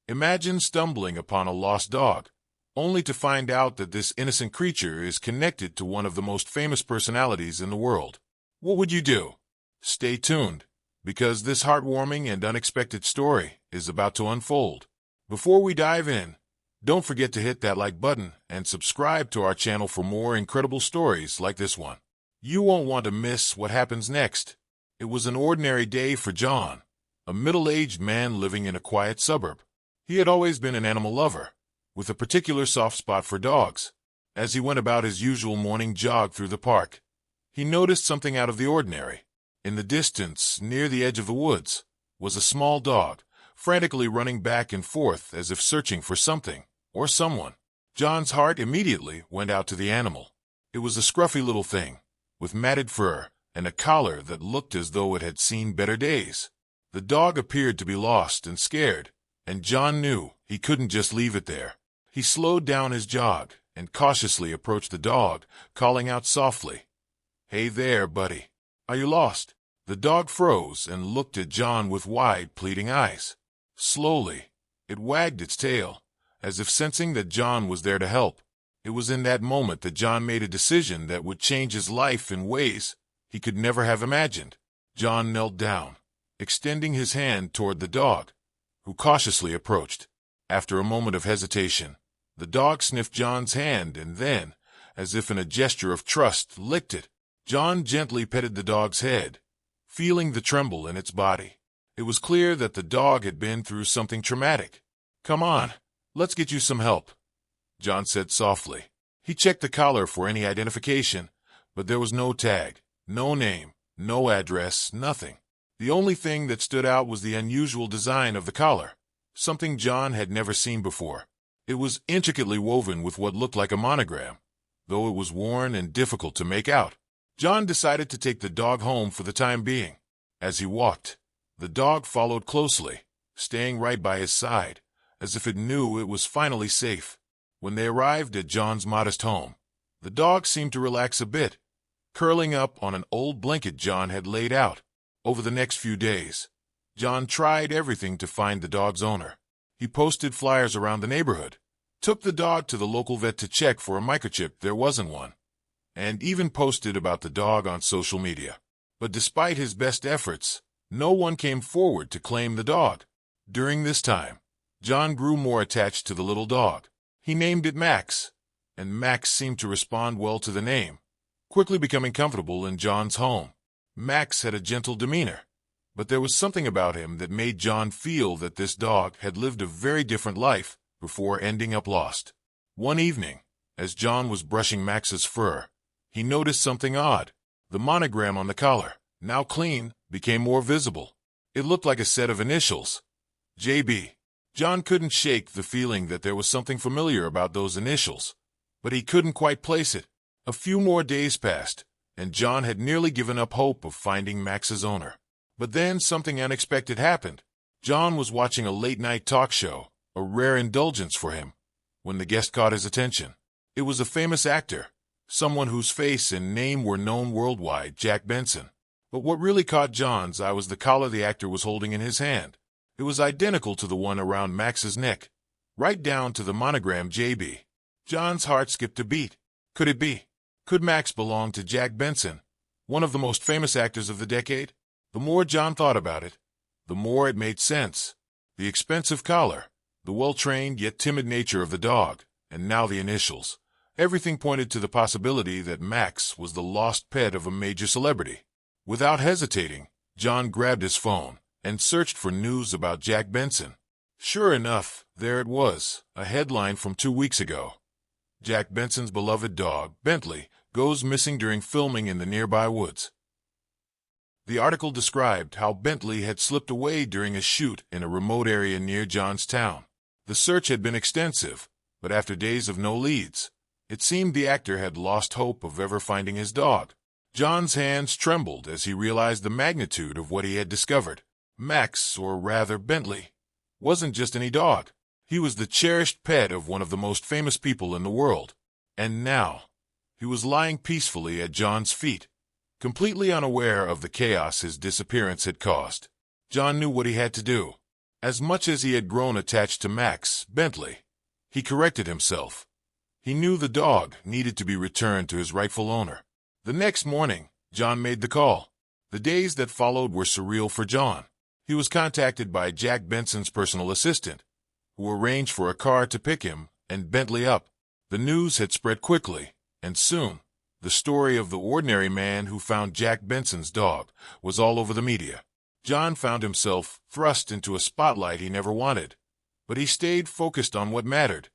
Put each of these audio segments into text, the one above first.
Imagine stumbling upon a lost dog, only to find out that this innocent creature is connected to one of the most famous personalities in the world. What would you do? Stay tuned, because this heartwarming and unexpected story is about to unfold. Before we dive in, don't forget to hit that like button and subscribe to our channel for more incredible stories like this one. You won't want to miss what happens next. It was an ordinary day for John, a middle-aged man living in a quiet suburb. He had always been an animal lover, with a particular soft spot for dogs. As he went about his usual morning jog through the park, he noticed something out of the ordinary. In the distance, near the edge of the woods, was a small dog, frantically running back and forth as if searching for something or someone. John's heart immediately went out to the animal. It was a scruffy little thing, with matted fur and a collar that looked as though it had seen better days. The dog appeared to be lost and scared, and John knew he couldn't just leave it there. He slowed down his jog and cautiously approached the dog, calling out softly, "Hey there, buddy. Are you lost?" The dog froze and looked at John with wide, pleading eyes. Slowly, it wagged its tail, as if sensing that John was there to help. It was in that moment that John made a decision that would change his life in ways he could never have imagined. John knelt down, extending his hand toward the dog, who cautiously approached. After a moment of hesitation, the dog sniffed John's hand and then, as if in a gesture of trust, licked it. John gently petted the dog's head, feeling the tremble in its body. It was clear that the dog had been through something traumatic. "Come on, let's get you some help," John said softly. He checked the collar for any identification, but there was no tag, no name, no address, nothing. The only thing that stood out was the unusual design of the collar, something John had never seen before. It was intricately woven with what looked like a monogram, though it was worn and difficult to make out. John decided to take the dog home for the time being. As he walked, the dog followed closely, staying right by his side, as if it knew it was finally safe. When they arrived at John's modest home, the dog seemed to relax a bit, curling up on an old blanket John had laid out. Over the next few days, John tried everything to find the dog's owner. He posted flyers around the neighborhood, took the dog to the local vet to check for a microchip, there wasn't one, and even posted about the dog on social media. But despite his best efforts, no one came forward to claim the dog. During this time, John grew more attached to the little dog. He named it Max, and Max seemed to respond well to the name, quickly becoming comfortable in John's home. Max had a gentle demeanor, but there was something about him that made John feel that this dog had lived a very different life before ending up lost. One evening, as John was brushing Max's fur, he noticed something odd. The monogram on the collar, now clean, became more visible. It looked like a set of initials. JB. John couldn't shake the feeling that there was something familiar about those initials, but he couldn't quite place it. A few more days passed, and John had nearly given up hope of finding Max's owner. But then something unexpected happened. John was watching a late-night talk show, a rare indulgence for him, when the guest caught his attention. It was a famous actor, someone whose face and name were known worldwide, Jack Benson. But what really caught John's eye was the collar the actor was holding in his hand. It was identical to the one around Max's neck, right down to the monogram JB. John's heart skipped a beat. Could it be? Could Max belong to Jack Benson, one of the most famous actors of the decade? The more John thought about it, the more it made sense. The expensive collar, the well-trained yet timid nature of the dog, and now the initials. Everything pointed to the possibility that Max was the lost pet of a major celebrity. Without hesitating, John grabbed his phone and searched for news about Jack Benson. Sure enough, there it was, a headline from 2 weeks ago. Jack Benson's beloved dog, Bentley, goes missing during filming in the nearby woods. The article described how Bentley had slipped away during a shoot in a remote area near John's town. The search had been extensive, but after days of no leads, it seemed the actor had lost hope of ever finding his dog. John's hands trembled as he realized the magnitude of what he had discovered. Max, or rather Bentley, wasn't just any dog. He was the cherished pet of one of the most famous people in the world. And now, he was lying peacefully at John's feet, completely unaware of the chaos his disappearance had caused. John knew what he had to do. As much as he had grown attached to Max Bentley, he corrected himself. He knew the dog needed to be returned to his rightful owner. The next morning, John made the call. The days that followed were surreal for John. He was contacted by Jack Benson's personal assistant, who arranged for a car to pick him and Bentley up. The news had spread quickly, and soon, the story of the ordinary man who found Jack Benson's dog was all over the media. John found himself thrust into a spotlight he never wanted, but he stayed focused on what mattered,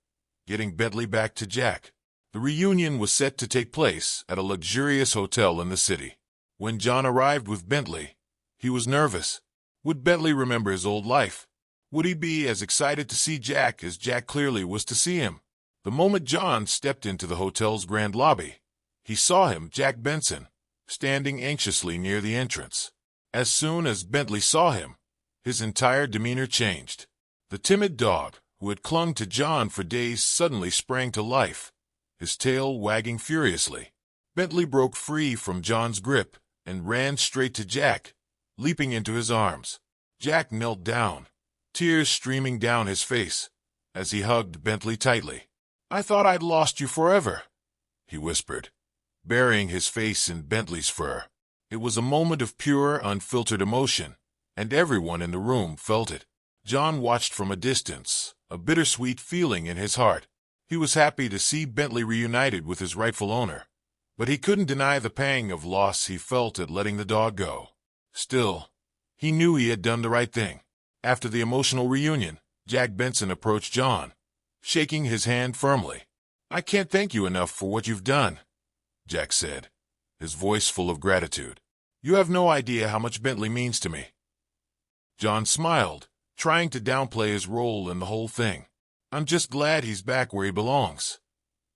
getting Bentley back to Jack. The reunion was set to take place at a luxurious hotel in the city. When John arrived with Bentley, he was nervous. Would Bentley remember his old life? Would he be as excited to see Jack as Jack clearly was to see him? The moment John stepped into the hotel's grand lobby, he saw him, Jack Benson, standing anxiously near the entrance. As soon as Bentley saw him, his entire demeanor changed. The timid dog, who had clung to John for days, suddenly sprang to life, his tail wagging furiously. Bentley broke free from John's grip and ran straight to Jack, leaping into his arms. Jack knelt down, tears streaming down his face, as he hugged Bentley tightly. "I thought I'd lost you forever," he whispered, burying his face in Bentley's fur. It was a moment of pure, unfiltered emotion, and everyone in the room felt it. John watched from a distance, a bittersweet feeling in his heart. He was happy to see Bentley reunited with his rightful owner, but he couldn't deny the pang of loss he felt at letting the dog go. Still, he knew he had done the right thing. After the emotional reunion, Jack Benson approached John, shaking his hand firmly. "I can't thank you enough for what you've done," Jack said, his voice full of gratitude. "You have no idea how much Bentley means to me." John smiled, trying to downplay his role in the whole thing. "I'm just glad he's back where he belongs,"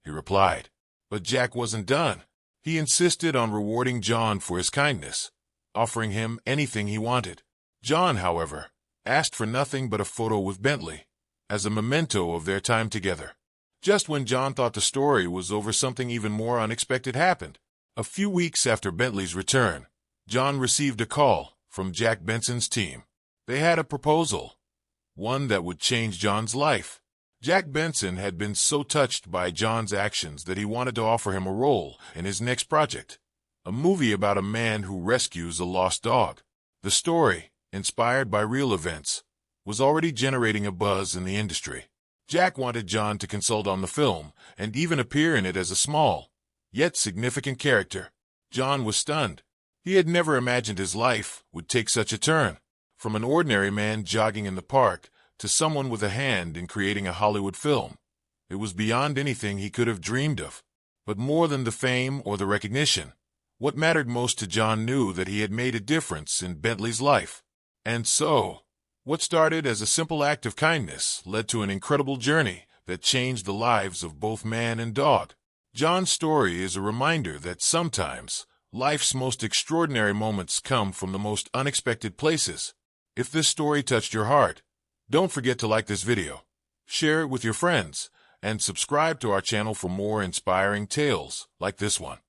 he replied. But Jack wasn't done. He insisted on rewarding John for his kindness, offering him anything he wanted. John, however, asked for nothing but a photo with Bentley, as a memento of their time together. Just when John thought the story was over, something even more unexpected happened. A few weeks after Bentley's return, John received a call from Jack Benson's team. They had a proposal, one that would change John's life. Jack Benson had been so touched by John's actions that he wanted to offer him a role in his next project, a movie about a man who rescues a lost dog. The story, inspired by real events, was already generating a buzz in the industry. Jack wanted John to consult on the film and even appear in it as a small, yet significant character. John was stunned. He had never imagined his life would take such a turn. From an ordinary man jogging in the park to someone with a hand in creating a Hollywood film, it was beyond anything he could have dreamed of. But more than the fame or the recognition, what mattered most to John knew that he had made a difference in Bentley's life. And so, what started as a simple act of kindness led to an incredible journey that changed the lives of both man and dog. John's story is a reminder that sometimes life's most extraordinary moments come from the most unexpected places. If this story touched your heart, don't forget to like this video, share it with your friends, and subscribe to our channel for more inspiring tales like this one.